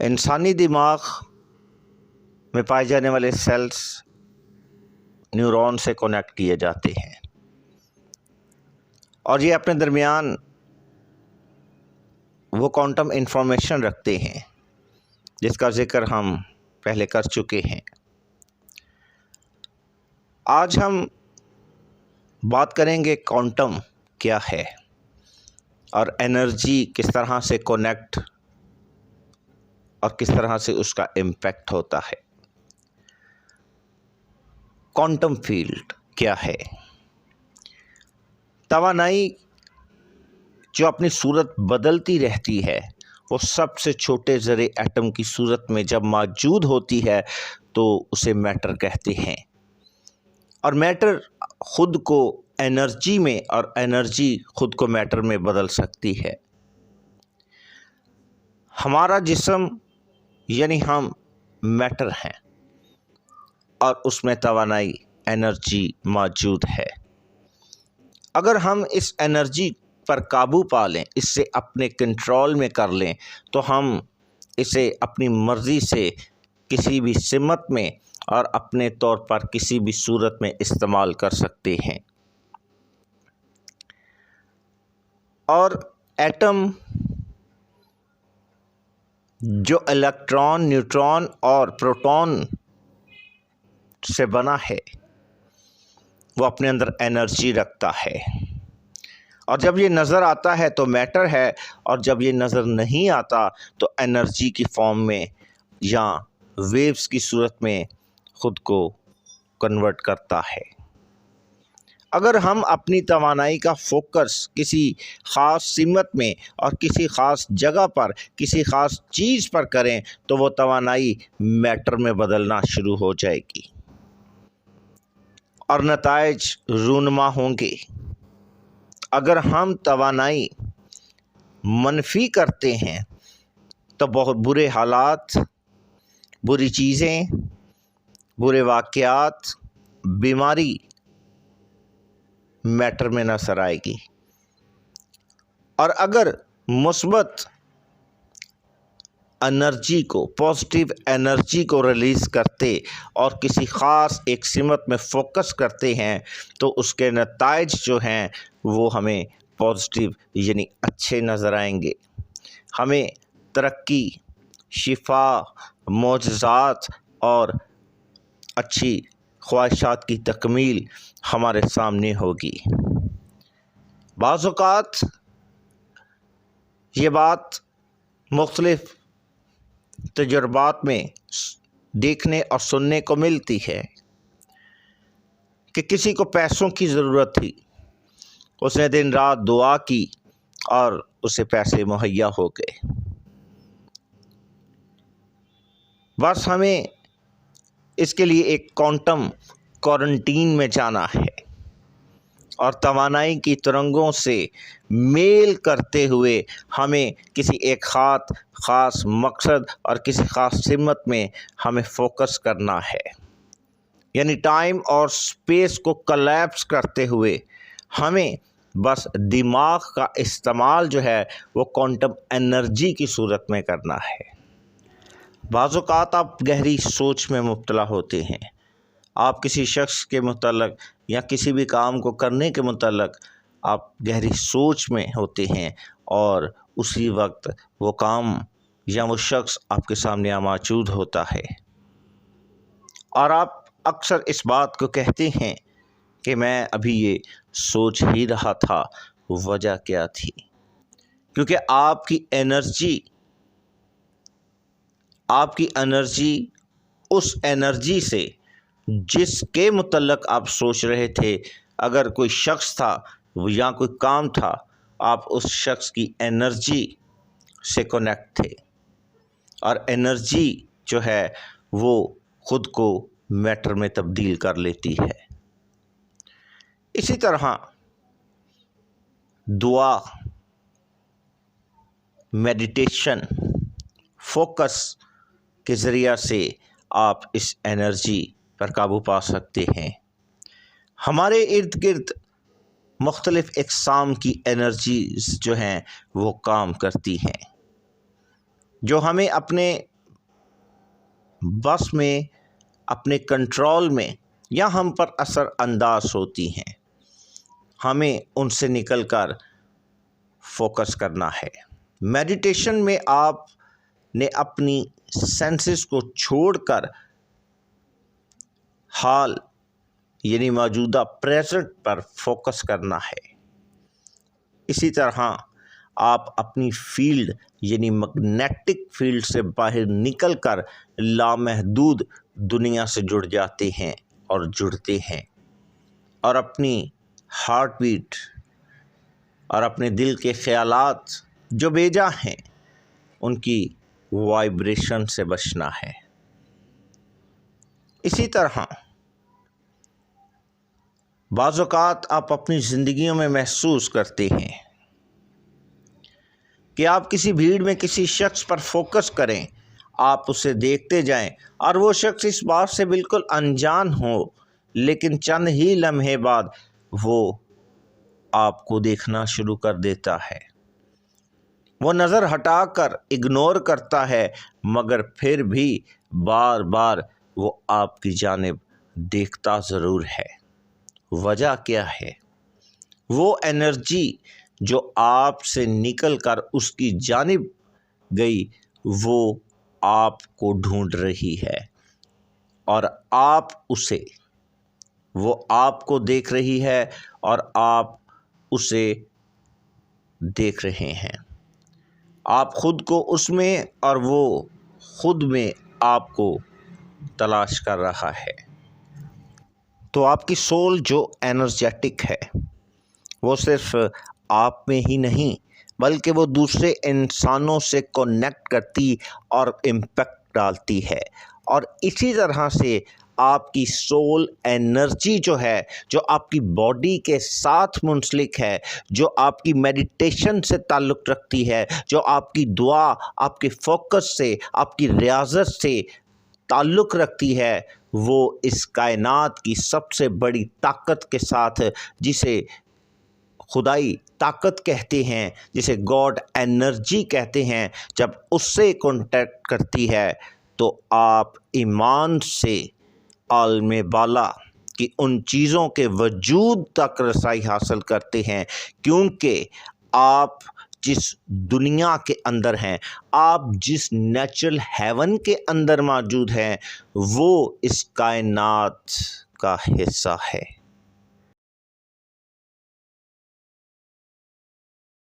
इंसानी दिमाग में पाए जाने वाले सेल्स न्यूरॉन से कनेक्ट किए जाते हैं और ये अपने दरमियान वो क्वांटम इंफॉर्मेशन रखते हैं जिसका जिक्र हम पहले कर चुके हैं। आज हम बात करेंगे क्वांटम क्या है और एनर्जी किस तरह से कनेक्ट और किस तरह से उसका इम्पैक्ट होता है। क्वांटम फील्ड क्या है? तवानाई जो अपनी सूरत बदलती रहती है वो सबसे छोटे ज़रे एटम की सूरत में जब मौजूद होती है तो उसे मैटर कहते हैं और मैटर खुद को एनर्जी में और एनर्जी खुद को मैटर में बदल सकती है। हमारा जिस्म यानी हम मैटर हैं और उसमें तवानाई एनर्जी मौजूद है। अगर हम इस एनर्जी पर काबू पा लें, इससे अपने कंट्रोल में कर लें, तो हम इसे अपनी मर्ज़ी से किसी भी सिमत में और अपने तौर पर किसी भी सूरत में इस्तेमाल कर सकते हैं। और एटम जो इलेक्ट्रॉन, न्यूट्रॉन और प्रोटॉन से बना है वो अपने अंदर एनर्जी रखता है और जब ये नज़र आता है तो मैटर है और जब ये नज़र नहीं आता तो एनर्जी की फॉर्म में या वेव्स की सूरत में ख़ुद को कन्वर्ट करता है। अगर हम अपनी तवानाई का फोकस किसी ख़ास सिमत में और किसी ख़ास जगह पर किसी ख़ास चीज़ पर करें तो वो तवानाई मैटर में बदलना शुरू हो जाएगी और नताइज रूनुमा होंगे। अगर हम तवानाई मनफी करते हैं तो बहुत बुरे हालात, बुरी चीज़ें, बुरे वाक़यात, बीमारी मैटर में नज़र आएगी। और अगर मुस्बत एनर्जी को, पॉजिटिव एनर्जी को रिलीज़ करते और किसी ख़ास एक सिमत में फ़ोकस करते हैं तो उसके नताइज जो हैं वो हमें पॉजिटिव यानी अच्छे नज़र आएंगे। हमें तरक्की, शिफा, मोजज़ात और अच्छी ख्वाहिशात की तकमील हमारे सामने होगी। बाज़ औक़ात ये बात मुख्तलिफ़ तजुर्बात में देखने और सुनने को मिलती है कि किसी को पैसों की ज़रूरत थी, उसने दिन रात दुआ की और उसे पैसे मुहैया हो गए। बस हमें इसके लिए एक क्वांटम क्वारंटीन में जाना है और तवानाई की तरंगों से मेल करते हुए हमें किसी एक ख़ास मकसद और किसी ख़ास सिमत में हमें फ़ोकस करना है। यानी टाइम और स्पेस को कोलैप्स करते हुए हमें बस दिमाग का इस्तेमाल जो है वो क्वांटम एनर्जी की सूरत में करना है। बाज़ औक़ात आप गहरी सोच में मुब्तला होते हैं। आप किसी शख्स के मुतल्लक़ या किसी भी काम को करने के मुतल्लक़ आप गहरी सोच में होते हैं और उसी वक्त वो काम या वो शख्स आपके सामने मौजूद होता है और आप अक्सर इस बात को कहते हैं कि मैं अभी ये सोच ही रहा था, वजह क्या थी? क्योंकि आपकी एनर्जी उस एनर्जी से जिसके मुतल्लक़ आप सोच रहे थे, अगर कोई शख्स था या कोई काम था, आप उस शख्स की एनर्जी से कनेक्ट थे और एनर्जी जो है वो ख़ुद को मैटर में तब्दील कर लेती है। इसी तरह दुआ, मेडिटेशन, फोकस के ज़रिया से आप इस एनर्जी पर काबू पा सकते हैं। हमारे इर्द गिर्द मुख्तलिफ़ अक़साम की एनर्जीज़ जो हैं वो काम करती हैं। جو ہمیں اپنے بس میں، اپنے کنٹرول میں یا ہم پر اثر انداز ہوتی ہیں، ہمیں ان سے نکل کر فوکس کرنا ہے۔ میڈیٹیشن میں آپ نے اپنی سینسز کو چھوڑ کر حال یعنی موجودہ پریزنٹ پر فوکس کرنا ہے۔ اسی طرح آپ اپنی فیلڈ یعنی میگنیٹک فیلڈ سے باہر نکل کر لامحدود دنیا سے جڑ جاتے ہیں اور جڑتے ہیں، اور اپنی ہارٹ بیٹ اور اپنے دل کے خیالات جو بیجا ہیں ان کی وائبریشن سے بچنا ہے۔ اسی طرح بعض اوقات آپ اپنی زندگیوں میں محسوس کرتے ہیں کہ آپ کسی بھیڑ میں کسی شخص پر فوکس کریں، آپ اسے دیکھتے جائیں اور وہ شخص اس بات سے بالکل انجان ہو، لیکن چند ہی لمحے بعد وہ آپ کو دیکھنا شروع کر دیتا ہے۔ وہ نظر ہٹا کر اگنور کرتا ہے، مگر پھر بھی بار بار وہ آپ کی جانب دیکھتا ضرور ہے۔ وجہ کیا ہے؟ وہ انرجی جو آپ سے نکل کر اس کی جانب گئی، وہ آپ کو ڈھونڈ رہی ہے، اور وہ آپ کو دیکھ رہی ہے اور آپ اسے دیکھ رہے ہیں۔ آپ خود کو اس میں اور وہ خود میں آپ کو تلاش کر رہا ہے۔ تو آپ کی سول جو انرجیٹک ہے وہ صرف آپ میں ہی نہیں بلکہ وہ دوسرے انسانوں سے کنیکٹ کرتی اور امپیکٹ ڈالتی ہے، اور اسی طرح سے آپ کی سول انرجی جو ہے، جو آپ کی باڈی کے ساتھ منسلک ہے، جو آپ کی میڈیٹیشن سے تعلق رکھتی ہے، جو آپ کی دعا، آپ کے فوکس سے، آپ کی ریاضت سے تعلق رکھتی ہے، وہ اس کائنات کی سب سے بڑی طاقت کے ساتھ، جسے خدائی طاقت کہتے ہیں، جسے گاڈ انرجی کہتے ہیں، جب اس سے کانٹیکٹ کرتی ہے تو آپ ایمان سے عالم بالا کی ان چیزوں کے وجود تک رسائی حاصل کرتے ہیں، کیونکہ آپ جس دنیا کے اندر ہیں، آپ جس نیچرل ہیون کے اندر موجود ہیں، وہ اس کائنات کا حصہ ہے۔